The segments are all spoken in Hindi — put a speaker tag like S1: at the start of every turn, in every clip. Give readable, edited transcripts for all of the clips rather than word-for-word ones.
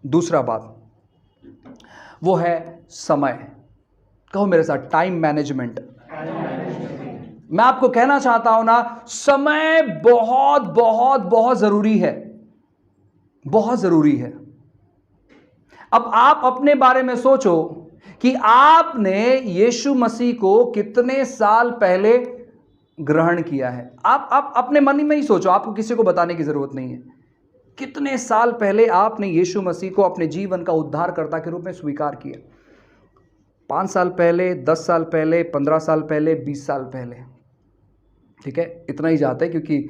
S1: दूसरा बात वो है समय। कहो मेरे साथ, टाइम मैनेजमेंट। मैं आपको कहना चाहता हूं ना, समय बहुत बहुत बहुत जरूरी है, बहुत जरूरी है। अब आप अपने बारे में सोचो कि आपने यीशु मसीह को कितने साल पहले ग्रहण किया है। आप अपने मन में ही सोचो, आपको किसी को बताने की जरूरत नहीं है। कितने साल पहले आपने यीशु मसीह को अपने जीवन का उद्धारकर्ता के रूप में स्वीकार किया? 5 साल पहले, 10 साल पहले, 15 साल पहले, 20 साल पहले? ठीक है, इतना ही जाता है क्योंकि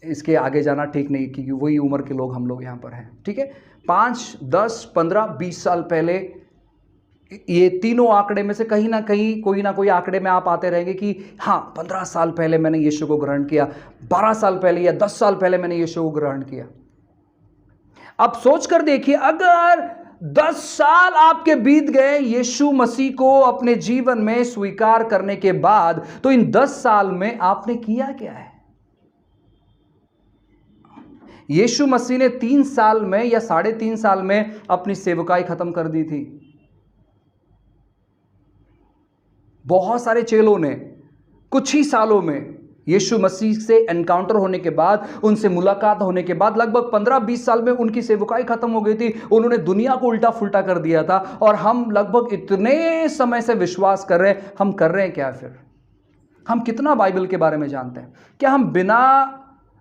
S1: इसके आगे जाना ठीक नहीं, क्योंकि वही उम्र के लोग हम लोग यहाँ पर हैं। ठीक है, 5, 10, 15, 20 साल पहले, ये तीनों आंकड़े में से कहीं ना कहीं कोई ना कोई आंकड़े में आप आते रहेंगे कि हाँ 15 साल पहले मैंने यीशु को ग्रहण किया, 12 साल पहले या 10 साल पहले मैंने यीशु को ग्रहण किया। अब सोच कर देखिए, अगर 10 साल आपके बीत गए यीशु मसीह को अपने जीवन में स्वीकार करने के बाद, तो इन 10 साल में आपने किया क्या है? यीशु मसीह ने 3 साल में या 3.5 साल में अपनी सेवकाई खत्म कर दी थी। बहुत सारे चेलों ने कुछ ही सालों में यीशु मसीह से एनकाउंटर होने के बाद, उनसे मुलाकात होने के बाद लगभग 15-20 साल में उनकी सेवकाई खत्म हो गई थी। उन्होंने दुनिया को उल्टा फुल्टा कर दिया था। और हम लगभग इतने समय से विश्वास कर रहे हैं, हम कर रहे हैं क्या? फिर हम कितना बाइबल के बारे में जानते हैं? क्या हम बिना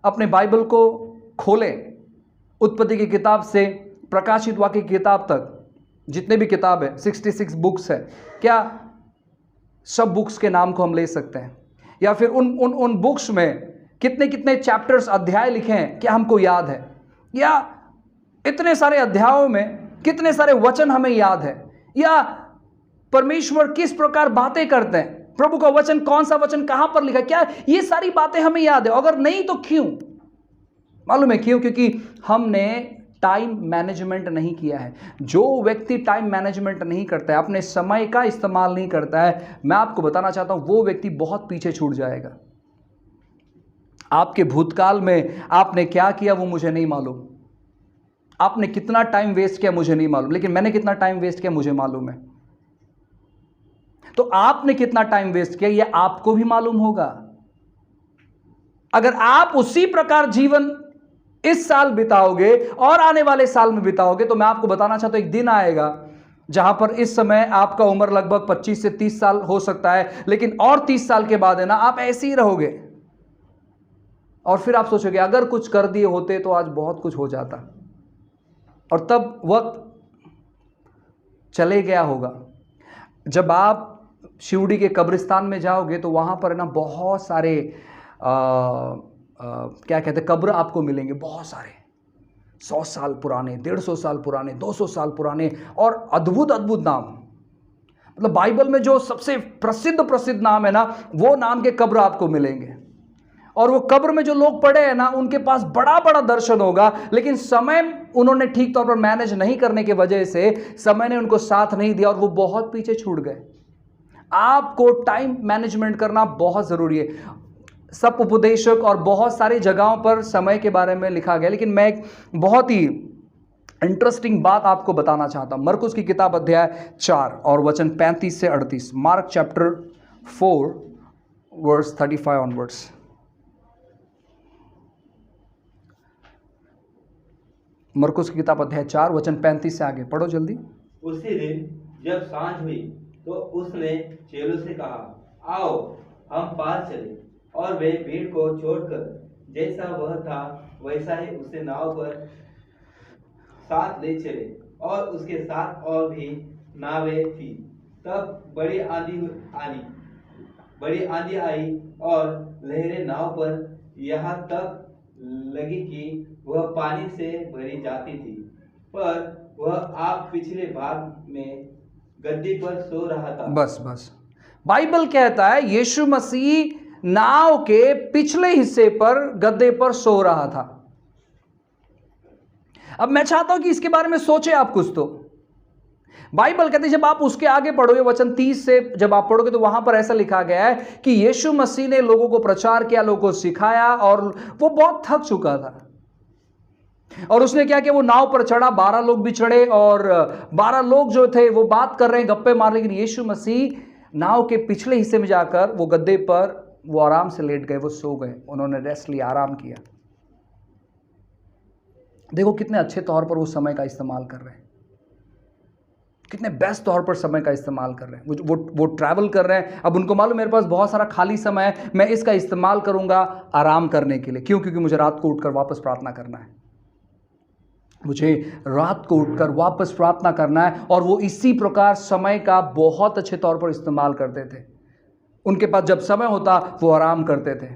S1: अपने बाइबल को खोले, उत्पत्ति की किताब से प्रकाशित वाक्य की किताब तक, जितने भी किताब है, 66 बुक्स है, क्या सब बुक्स के नाम को हम ले सकते हैं? या फिर उन बुक्स में कितने कितने चैप्टर्स, अध्याय लिखे हैं, क्या हमको याद है? या इतने सारे अध्यायों में कितने सारे वचन हमें याद है? या परमेश्वर किस प्रकार बातें करते हैं, प्रभु का वचन, कौन सा वचन कहां पर लिखा है, क्या ये सारी बातें हमें याद है? अगर नहीं तो क्यों? मालूम है क्यों? क्योंकि हमने टाइम मैनेजमेंट नहीं किया है। जो व्यक्ति टाइम मैनेजमेंट नहीं करता है, अपने समय का इस्तेमाल नहीं करता है, मैं आपको बताना चाहता हूं, वो व्यक्ति बहुत पीछे छूट जाएगा। आपके भूतकाल में आपने क्या किया वो मुझे नहीं मालूम, आपने कितना टाइम वेस्ट किया मुझे नहीं मालूम, लेकिन मैंने कितना टाइम वेस्ट किया मुझे मालूम है। तो आपने कितना टाइम वेस्ट किया यह आपको भी मालूम होगा। अगर आप उसी प्रकार जीवन इस साल बिताओगे और आने वाले साल में बिताओगे, तो मैं आपको बताना चाहता हूं, एक दिन आएगा जहां पर इस समय आपका उम्र लगभग 25 से 30 साल हो सकता है, लेकिन और 30 साल के बाद है ना, आप ऐसे ही रहोगे। और फिर आप सोचोगे अगर कुछ कर दिए होते तो आज बहुत कुछ हो जाता। और तब वक्त चले गया होगा। जब आप शिवड़ी के कब्रिस्तान में जाओगे तो वहां पर ना बहुत सारे क्या कहते हैं, कब्र आपको मिलेंगे, बहुत सारे, 100 साल पुराने, 150 साल पुराने, 200 साल पुराने, और अद्भुत अद्भुत नाम। मतलब बाइबल में जो सबसे प्रसिद्ध नाम है ना, वो नाम के कब्र आपको मिलेंगे। और वो कब्र में जो लोग पड़े हैं ना, उनके पास बड़ा बड़ा दर्शन होगा, लेकिन समय उन्होंने ठीक तौर पर मैनेज नहीं करने की वजह से समय ने उनको साथ नहीं दिया और वो बहुत पीछे छूट गए। आपको टाइम मैनेजमेंट करना बहुत जरूरी है। सब उपदेशक और बहुत सारी जगहों पर समय के बारे में लिखा गया, लेकिन मैं एक बहुत ही इंटरेस्टिंग बात आपको बताना चाहता हूं। मरकुस की किताब अध्याय 4 और वचन 35 से 38, मार्क चैप्टर 4 वर्स 35 ऑनवर्ड्स। मरकुस की किताब अध्याय 4 वचन 35 से आगे पढ़ो जल्दी।
S2: उसी दिन जब सांझ हुई तो उसने चेलों से कहा, आओ हम पार चले। और वे भीड़ को छोड़कर जैसा वह था वैसा ही उसे नाव पर साथ ले चले, और उसके साथ और भी नावें थी। तब बड़ी आंधी आई और लहरें नाव पर यहाँ तक लगी कि वह पानी से भरी जाती थी, पर वह आप पिछले भाग में गद्दी पर सो रहा था।
S1: बस बाइबल कहता है यीशु मसीह नाव के पिछले हिस्से पर गद्दे पर सो रहा था। अब मैं चाहता हूं कि इसके बारे में सोचे आप कुछ। तो बाइबल कहते हैं, जब आप उसके आगे पढ़ोगे वचन 30 से जब आप पढ़ोगे तो वहां पर ऐसा लिखा गया है कि यीशु मसीह ने लोगों को प्रचार किया, लोगों को सिखाया, और वो बहुत थक चुका था। और उसने क्या किया, वो नाव पर चढ़ा, 12 लोग भी चढ़े और 12 लोग जो थे वो बात कर रहे हैं, गप्पे मार रहे, लेकिन यीशु मसीह नाव के पिछले हिस्से में जाकर वो गद्दे पर वो आराम से लेट गए, वो सो गए, उन्होंने रेस्ट लिया, आराम किया। देखो कितने अच्छे तौर पर वो समय का इस्तेमाल कर रहे हैं, कितने बेस्ट तौर पर समय का इस्तेमाल कर रहे हैं। वो ट्रैवल कर रहे हैं, अब उनको मालूम मेरे पास बहुत सारा खाली समय है, मैं इसका इस्तेमाल करूंगा आराम करने के लिए। क्यों? क्योंकि मुझे रात को उठकर वापस प्रार्थना करना है, मुझे रात को उठकर वापस प्रार्थना करना है। और वो इसी प्रकार समय का बहुत अच्छे तौर पर इस्तेमाल करते थे। उनके पास जब समय होता वो आराम करते थे,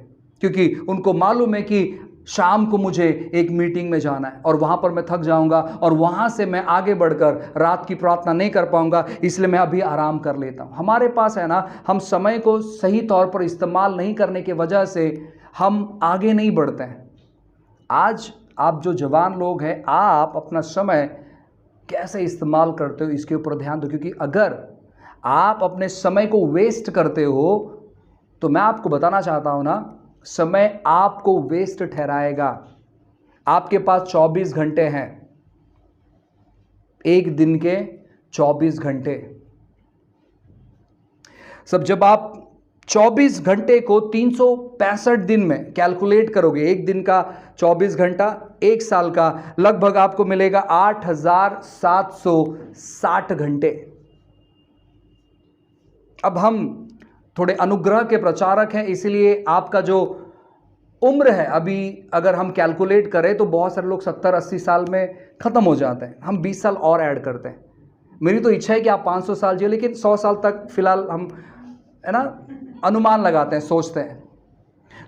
S1: क्योंकि उनको मालूम है कि शाम को मुझे एक मीटिंग में जाना है और वहाँ पर मैं थक जाऊँगा और वहाँ से मैं आगे बढ़कर रात की प्रार्थना नहीं कर पाऊँगा, इसलिए मैं अभी आराम कर लेता हूँ। हमारे पास है ना, हम समय को सही तौर पर इस्तेमाल नहीं करने की वजह से हम आगे नहीं बढ़ते हैं। आज आप जो जवान लोग हैं, आप अपना समय कैसे इस्तेमाल करते हो इसके ऊपर ध्यान दो, क्योंकि अगर आप अपने समय को वेस्ट करते हो तो मैं आपको बताना चाहता हूँ ना, समय आपको वेस्ट ठहराएगा। आपके पास 24 घंटे हैं, एक दिन के 24 घंटे। सब जब आप 24 घंटे को 365 दिन में कैलकुलेट करोगे, एक दिन का 24 घंटा, एक साल का लगभग आपको मिलेगा 8760 घंटे। अब हम थोड़े अनुग्रह के प्रचारक हैं, इसलिए आपका जो उम्र है अभी अगर हम कैलकुलेट करें तो बहुत सारे लोग 70-80 साल में ख़त्म हो जाते हैं। हम 20 साल और ऐड करते हैं। मेरी तो इच्छा है कि आप 500 साल जिए, लेकिन 100 साल तक फिलहाल हम है ना अनुमान लगाते हैं, सोचते हैं।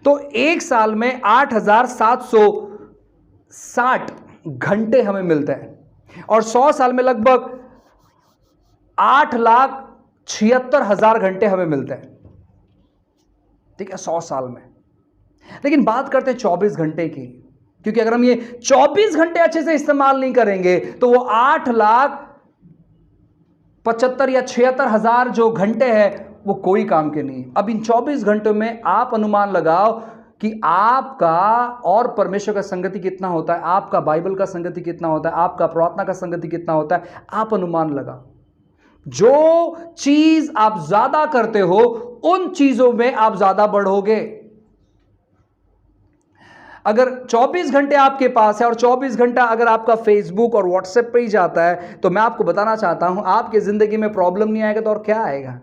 S1: तो एक साल में 8760 घंटे हमें मिलते हैं और 100 साल में लगभग 8,76,000 घंटे हमें मिलते हैं। ठीक है, 100 साल में। लेकिन बात करते हैं 24 घंटे की, क्योंकि अगर हम ये 24 घंटे अच्छे से इस्तेमाल नहीं करेंगे तो वो 8,75,000 या 76,000 जो घंटे हैं वो कोई काम के नहीं। अब इन 24 घंटों में आप अनुमान लगाओ कि आपका और परमेश्वर का संगति कितना होता है, आपका बाइबल का संगति कितना होता है, आपका प्रार्थना का संगति कितना होता है। आप अनुमान लगाओ। जो चीज आप ज्यादा करते हो उन चीजों में आप ज्यादा बढ़ोगे। अगर 24 घंटे आपके पास है और 24 घंटा अगर आपका फेसबुक और व्हाट्सएप पे ही जाता है, तो मैं आपको बताना चाहता हूं आपकी जिंदगी में प्रॉब्लम नहीं आएगा तो और क्या आएगा।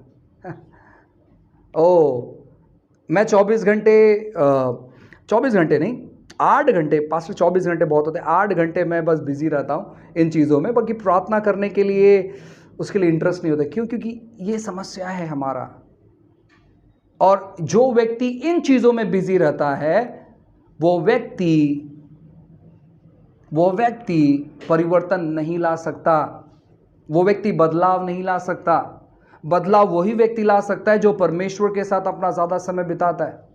S1: मैं 24 घंटे नहीं, 8 घंटे, पास 24 घंटे बहुत होते हैं, 8 घंटे मैं बस बिजी रहता हूँ इन चीज़ों में। बाकी प्रार्थना करने के लिए उसके लिए इंटरेस्ट नहीं होता। क्यों? क्योंकि ये समस्या है हमारा। और जो व्यक्ति इन चीज़ों में बिजी रहता है वो व्यक्ति परिवर्तन नहीं ला सकता, वो व्यक्ति बदलाव नहीं ला सकता। बदलाव वही व्यक्ति ला सकता है जो परमेश्वर के साथ अपना ज़्यादा समय बिताता है।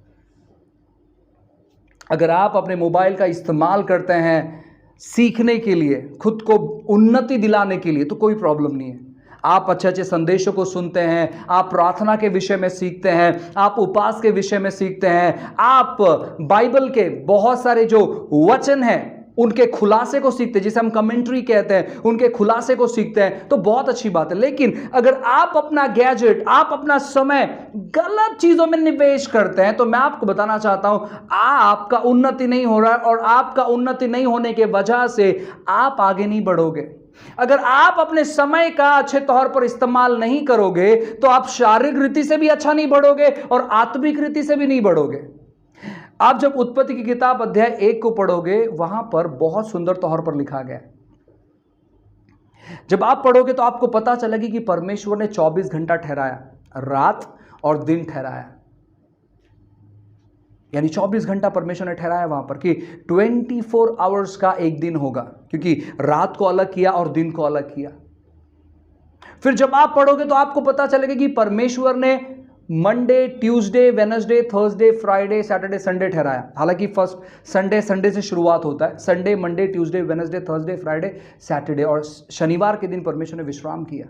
S1: अगर आप अपने मोबाइल का इस्तेमाल करते हैं सीखने के लिए, खुद को उन्नति दिलाने के लिए, तो कोई प्रॉब्लम नहीं है। आप अच्छे अच्छे संदेशों को सुनते हैं, आप प्रार्थना के विषय में सीखते हैं, आप उपवास के विषय में सीखते हैं, आप बाइबल के बहुत सारे जो वचन हैं उनके खुलासे को सीखते हैं, जिसे हम कमेंट्री कहते हैं, उनके खुलासे को सीखते हैं, तो बहुत अच्छी बात है। लेकिन अगर आप अपना गैजेट, आप अपना समय गलत चीजों में निवेश करते हैं तो मैं आपको बताना चाहता हूं आपका उन्नति नहीं हो रहा है, और आपका उन्नति नहीं होने के वजह से आप आगे नहीं बढ़ोगे। अगर आप अपने समय का अच्छे तौर पर इस्तेमाल नहीं करोगे तो आप शारीरिक रीति से भी अच्छा नहीं बढ़ोगे और आत्मिक रीति से भी नहीं बढ़ोगे। आप जब उत्पत्ति की किताब अध्याय 1 को पढ़ोगे, वहां पर बहुत सुंदर तौर पर लिखा गया है। जब आप पढ़ोगे तो आपको पता चलेगी कि परमेश्वर ने 24 घंटा ठहराया, रात और दिन ठहराया, यानी 24 घंटा परमेश्वर ने ठहराया वहां पर कि 24 आवर्स का एक दिन होगा, क्योंकि रात को अलग किया और दिन को अलग किया। फिर जब आप पढ़ोगे तो आपको पता चलेगा कि परमेश्वर ने Monday, Tuesday, Wednesday, Thursday, Friday, Saturday, Sunday ठहराया। हालांकि फर्स्ट संडे से शुरुआत होता है। Sunday, Monday, Tuesday, Wednesday, Thursday, Friday, Saturday, और शनिवार के दिन परमेश्वर ने विश्राम किया।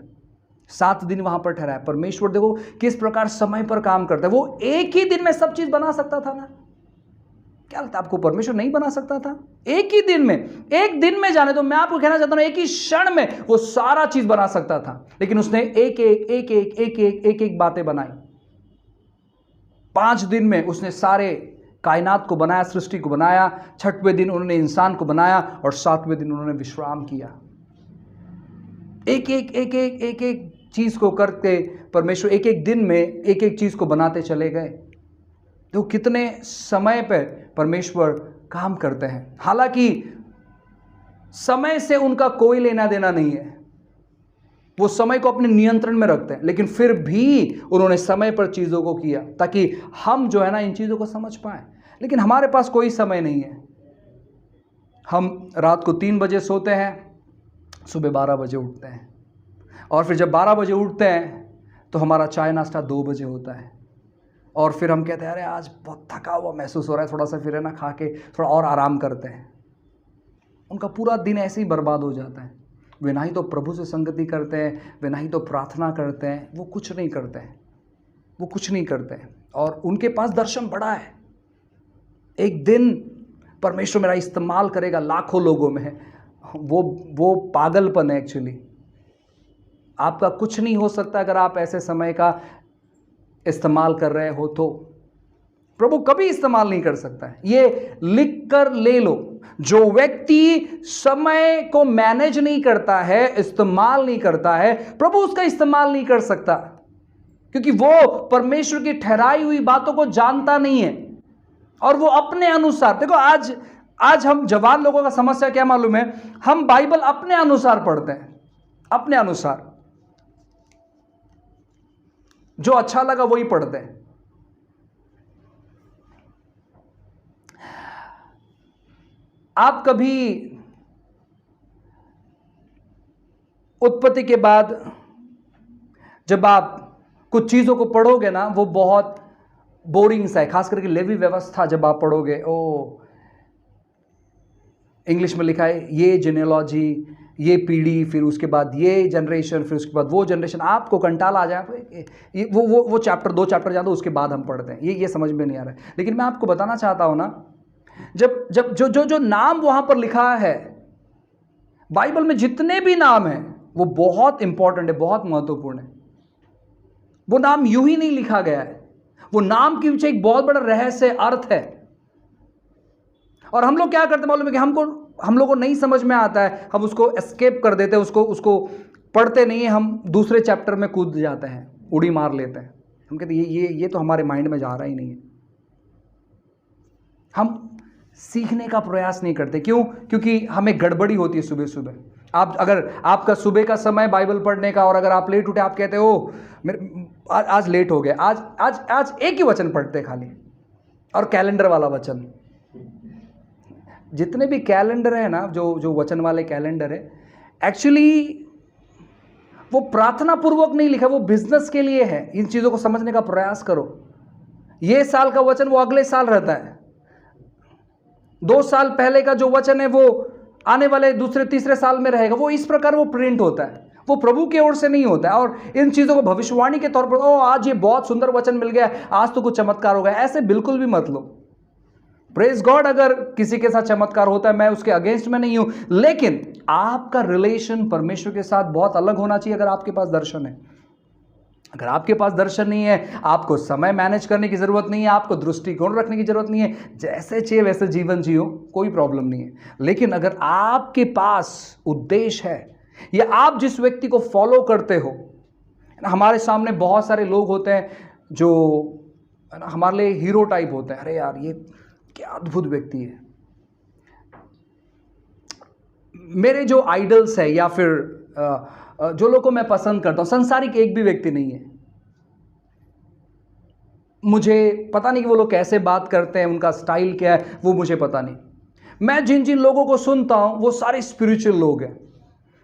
S1: 7 दिन वहां पर ठहराया। परमेश्वर देखो किस प्रकार समय पर काम करता है। वो एक ही दिन में सब चीज बना सकता था ना, क्या लगता है आपको परमेश्वर नहीं बना सकता था? एक ही दिन में जाने तो मैं आपको कहना चाहता हूं, एक ही क्षण में वो सारा चीज बना सकता था, लेकिन उसने एक बातें बनाई। 5 दिन में उसने सारे कायनात को बनाया, सृष्टि को बनाया। 6वें दिन उन्होंने इंसान को बनाया और 7वें दिन उन्होंने विश्राम किया। एक चीज को करते परमेश्वर एक दिन में एक चीज को बनाते चले गए। तो कितने समय पर परमेश्वर काम करते हैं। हालांकि समय से उनका कोई लेना देना नहीं है, वो समय को अपने नियंत्रण में रखते हैं, लेकिन फिर भी उन्होंने समय पर चीजों को किया ताकि हम जो है ना इन चीजों को समझ पाए। लेकिन हमारे पास कोई समय नहीं है। हम रात को 3 बजे सोते हैं, सुबह 12 बजे उठते हैं, और फिर जब 12 बजे उठते हैं तो हमारा चाय नाश्ता 2 बजे होता है, और फिर हम कहते हैं अरे आज बहुत थका हुआ महसूस हो रहा है, थोड़ा सा फिर है ना खा के थोड़ा और आराम करते हैं। उनका पूरा दिन ऐसे ही बर्बाद हो जाता है। वे ना ही तो प्रभु से संगति करते हैं, वे ना ही तो प्रार्थना करते हैं, वो कुछ नहीं करते हैं। और उनके पास दर्शन बड़ा है, एक दिन परमेश्वर मेरा इस्तेमाल करेगा लाखों लोगों में। वो पागलपन है एक्चुअली। आपका कुछ नहीं हो सकता अगर आप ऐसे समय का इस्तेमाल कर रहे हो तो प्रभु कभी इस्तेमाल नहीं कर सकता है। ये लिख कर ले लो, जो व्यक्ति समय को मैनेज नहीं करता है, इस्तेमाल नहीं करता है, प्रभु उसका इस्तेमाल नहीं कर सकता, क्योंकि वो परमेश्वर की ठहराई हुई बातों को जानता नहीं है। और वो अपने अनुसार, देखो आज हम जवान लोगों का समस्या क्या मालूम है? हम बाइबल अपने अनुसार पढ़ते हैं, अपने अनुसार जो अच्छा लगा वही पढ़ते हैं। आप कभी उत्पत्ति के बाद जब आप कुछ चीजों को पढ़ोगे ना, वो बहुत बोरिंग सा है। खास करके लेवी व्यवस्था जब आप पढ़ोगे, इंग्लिश में लिखा है ये जेनेलॉजी, ये पीढ़ी, फिर उसके बाद ये जनरेशन, फिर उसके बाद वो जनरेशन, आपको कंटाला आ जाए। वो चैप्टर 2 चैप्टर ज़्यादा उसके बाद हम पढ़ते हैं, ये समझ में नहीं आ रहा है। लेकिन मैं आपको बताना चाहता हूं ना, जब जो नाम वहां पर लिखा है बाइबल में, जितने भी नाम हैं वो बहुत इंपॉर्टेंट है, बहुत महत्वपूर्ण है। वो नाम यूं ही नहीं लिखा गया है, वो नाम के पीछे एक बहुत बड़ा रहस्य, अर्थ है। और हम लोग क्या करते मालूम है कि हम लोग को नहीं समझ में आता है, हम उसको एस्केप कर देते हैं, उसको पढ़ते नहीं है, हम दूसरे चैप्टर में कूद जाते हैं, उड़ी मार लेते हैं। हम कहते हैं ये तो हमारे माइंड में जा रहा ही नहीं है। हम सीखने का प्रयास नहीं करते। क्यों? क्योंकि हमें गड़बड़ी होती है सुबह सुबह। अगर आपका सुबह का समय बाइबल पढ़ने का, और अगर आप लेट उठे, आप कहते हो आज लेट हो गया, आज एक ही वचन पढ़ते खाली, और कैलेंडर वाला वचन। जितने भी कैलेंडर है ना, जो वचन वाले कैलेंडर है, एक्चुअली वो प्रार्थना पूर्वक नहीं लिखा, वो बिजनेस के लिए है। इन चीज़ों को समझने का प्रयास करो। ये साल का वचन वो अगले साल रहता है, 2 साल पहले का जो वचन है वो आने वाले दूसरे तीसरे साल में रहेगा। वो इस प्रकार वो प्रिंट होता है, वो प्रभु की ओर से नहीं होता है। और इन चीज़ों को भविष्यवाणी के तौर पर, आज ये बहुत सुंदर वचन मिल गया, आज तो कुछ चमत्कार हो गया, ऐसे बिल्कुल भी मत लो। प्रेज गॉड, अगर किसी के साथ चमत्कार होता है, मैं उसके अगेंस्ट में नहीं हूं, लेकिन आपका रिलेशन परमेश्वर के साथ बहुत अलग होना चाहिए। अगर आपके पास दर्शन है, अगर आपके पास दर्शन नहीं है, आपको समय मैनेज करने की जरूरत नहीं है, आपको दृष्टिकोण रखने की जरूरत नहीं है, जैसे चाहिए वैसे जीवन जियो, कोई प्रॉब्लम नहीं है। लेकिन अगर आपके पास उद्देश्य है, या आप जिस व्यक्ति को फॉलो करते हो, हमारे सामने बहुत सारे लोग होते हैं जो हमारे लिए हीरो टाइप होते हैं। अरे यार, ये क्या अद्भुत व्यक्ति है। मेरे जो आइडल्स है, या फिर जो लोगों को मैं पसंद करता हूं, संसारिक एक भी व्यक्ति नहीं है। मुझे पता नहीं कि वो लोग कैसे बात करते हैं, उनका स्टाइल क्या है, वो मुझे पता नहीं। मैं जिन जिन लोगों को सुनता हूं वो सारे स्पिरिचुअल लोग हैं।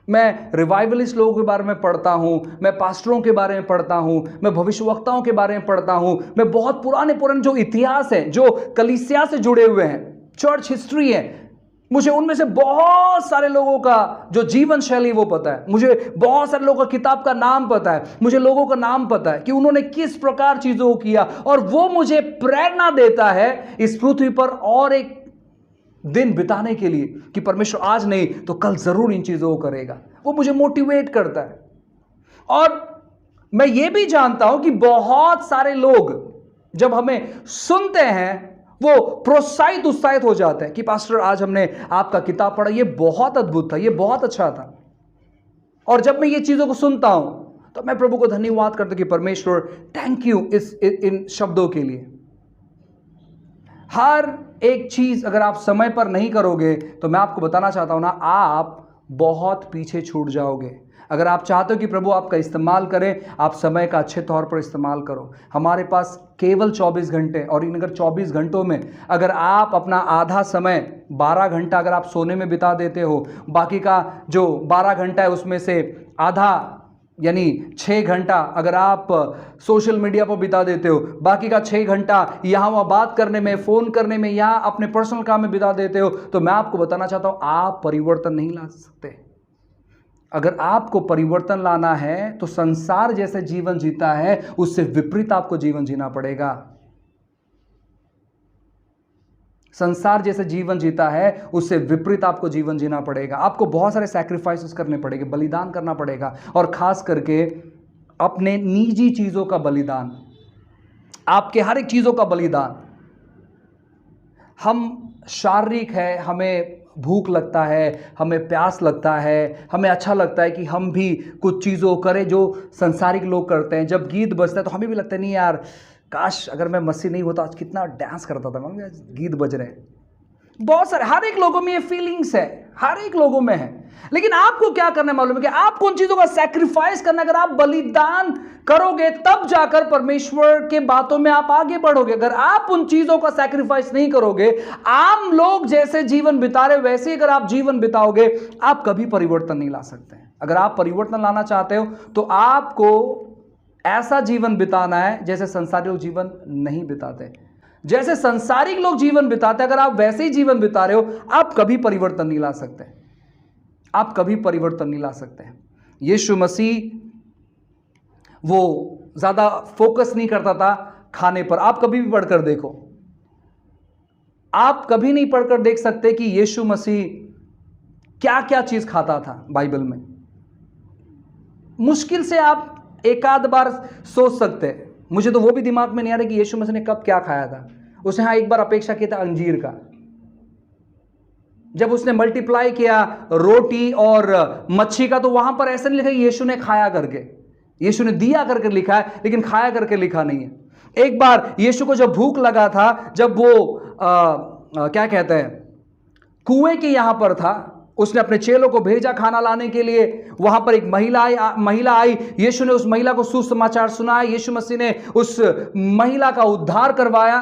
S1: मैं रिवाइवलिस्ट लोगों के बारे में पढ़ता हूं, मैं पास्टरों के बारे में पढ़ता हूं, मैं भविष्यवक्ताओं के बारे में पढ़ता हूं, मैं बहुत पुराने जो इतिहास है, जो कलीसिया से जुड़े हुए हैं, चर्च हिस्ट्री है, मुझे उनमें से बहुत सारे लोगों का जो जीवन शैली वो पता है, मुझे बहुत सारे लोगों का किताब का नाम पता है, मुझे लोगों का नाम पता है कि उन्होंने किस प्रकार चीजों को किया, और वो मुझे प्रेरणा देता है इस पृथ्वी पर और एक दिन बिताने के लिए कि परमेश्वर आज नहीं तो कल जरूर इन चीजों को करेगा। वो मुझे मोटिवेट करता है। और मैं ये भी जानता हूं कि बहुत सारे लोग जब हमें सुनते हैं वो प्रोत्साहित उत्साहित हो जाते हैं कि पास्टर आज हमने आपका किताब पढ़ा, ये बहुत अद्भुत था, ये बहुत अच्छा था। और जब मैं ये चीजों को सुनता हूं तो मैं प्रभु को धन्यवाद करता हूं कि परमेश्वर थैंक यू इन शब्दों के लिए। हर एक चीज अगर आप समय पर नहीं करोगे तो मैं आपको बताना चाहता हूं ना, आप बहुत पीछे छूट जाओगे। अगर आप चाहते हो कि प्रभु आपका इस्तेमाल करें, आप समय का अच्छे तौर पर इस्तेमाल करो। हमारे पास केवल 24 घंटे, और इन अगर 24 घंटों में अगर आप अपना आधा समय 12 घंटा अगर आप सोने में बिता देते हो, बाकी का जो 12 घंटा है उसमें से आधा यानी 6 घंटा अगर आप सोशल मीडिया पर बिता देते हो, बाकी का 6 घंटा यहाँ वहाँ बात करने में, फ़ोन करने में या अपने पर्सनल काम में बिता देते हो, तो मैं आपको बताना चाहता हूँ आप परिवर्तन नहीं ला सकते। अगर आपको परिवर्तन लाना है तो संसार जैसे जीवन जीता है उससे विपरीत आपको जीवन जीना पड़ेगा। संसार जैसे जीवन जीता है उससे विपरीत आपको जीवन जीना पड़ेगा। आपको बहुत सारे सैक्रिफाइसेस करने पड़ेंगे, बलिदान करना पड़ेगा, और खास करके अपने निजी चीजों का बलिदान, आपके हर एक चीजों का बलिदान। हम शारीरिक है, हमें भूख लगता है, हमें प्यास लगता है, हमें अच्छा लगता है कि हम भी कुछ चीज़ों करें जो संसारिक लोग करते हैं। जब गीत बजता है तो हमें भी लगता है नहीं यार, काश अगर मैं मसीह नहीं होता आज कितना डांस करता था, मगर गीत बज रहे हैं। बहुत सारे, हर एक लोगों में ये फीलिंग्स है, हर एक लोगों में है। लेकिन आपको क्या करना है मालूम है कि आपको उन चीजों का सैक्रिफाइस करना। अगर आप बलिदान करोगे तब जाकर परमेश्वर के बातों में आप आगे बढ़ोगे। अगर आप उन चीजों का सैक्रिफाइस नहीं करोगे, आम लोग जैसे जीवन बिता रहे वैसे अगर आप जीवन बिताओगे, आप कभी परिवर्तन नहीं ला सकते। अगर आप परिवर्तन लाना चाहते हो तो आपको ऐसा जीवन बिताना है जैसे संसारी लोग जीवन नहीं बिताते। जैसे संसारिक लोग जीवन बिताते, अगर आप वैसे ही जीवन बिता रहे हो, आप कभी परिवर्तन नहीं ला सकते। आप कभी परिवर्तन नहीं ला सकते। यीशु मसीह वो ज्यादा फोकस नहीं करता था खाने पर। आप कभी भी पढ़कर देखो, आप कभी नहीं पढ़कर देख सकते कि यीशु मसीह क्या क्या चीज खाता था बाइबल में। मुश्किल से आप एक आध बार सोच सकते हैं। मुझे तो वो भी दिमाग में नहीं आ रहा कि यीशु मसीह ने कब क्या खाया था। उसने हाँ एक बार अपेक्षा किया था अंजीर का, जब उसने मल्टीप्लाई किया रोटी और मच्छी का, तो वहां पर ऐसा नहीं लिखा कि यीशु ने खाया करके, यीशु ने दिया करके लिखा है, लेकिन खाया करके लिखा नहीं है। एक बार यीशु को जब भूख लगा था, जब वो क्या कहते हैं कुएं के यहां पर था, उसने अपने चेलों को भेजा खाना लाने के लिए। वहां पर एक महिला आई। यीशु ने उस महिला को सुसमाचार सुनाया। यीशु मसीह ने उस महिला का उद्धार करवाया।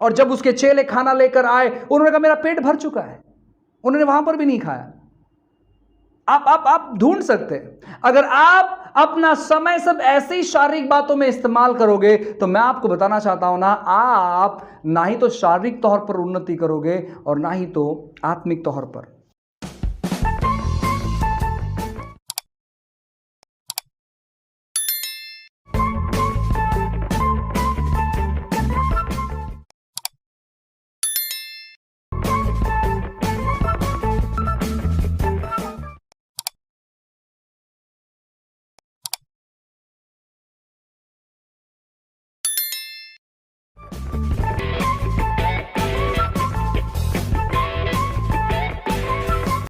S1: और जब उसके चेले खाना लेकर आए, उन्होंने कहा मेरा पेट भर चुका है। उन्होंने वहां पर भी नहीं खाया। आप ढूंढ सकते हैं। अगर आप अपना समय सब ऐसे ही शारीरिक बातों में इस्तेमाल करोगे तो मैं आपको बताना चाहता हूं ना, आप ना ही तो शारीरिक तौर पर उन्नति करोगे और ना ही तो आत्मिक तौर पर।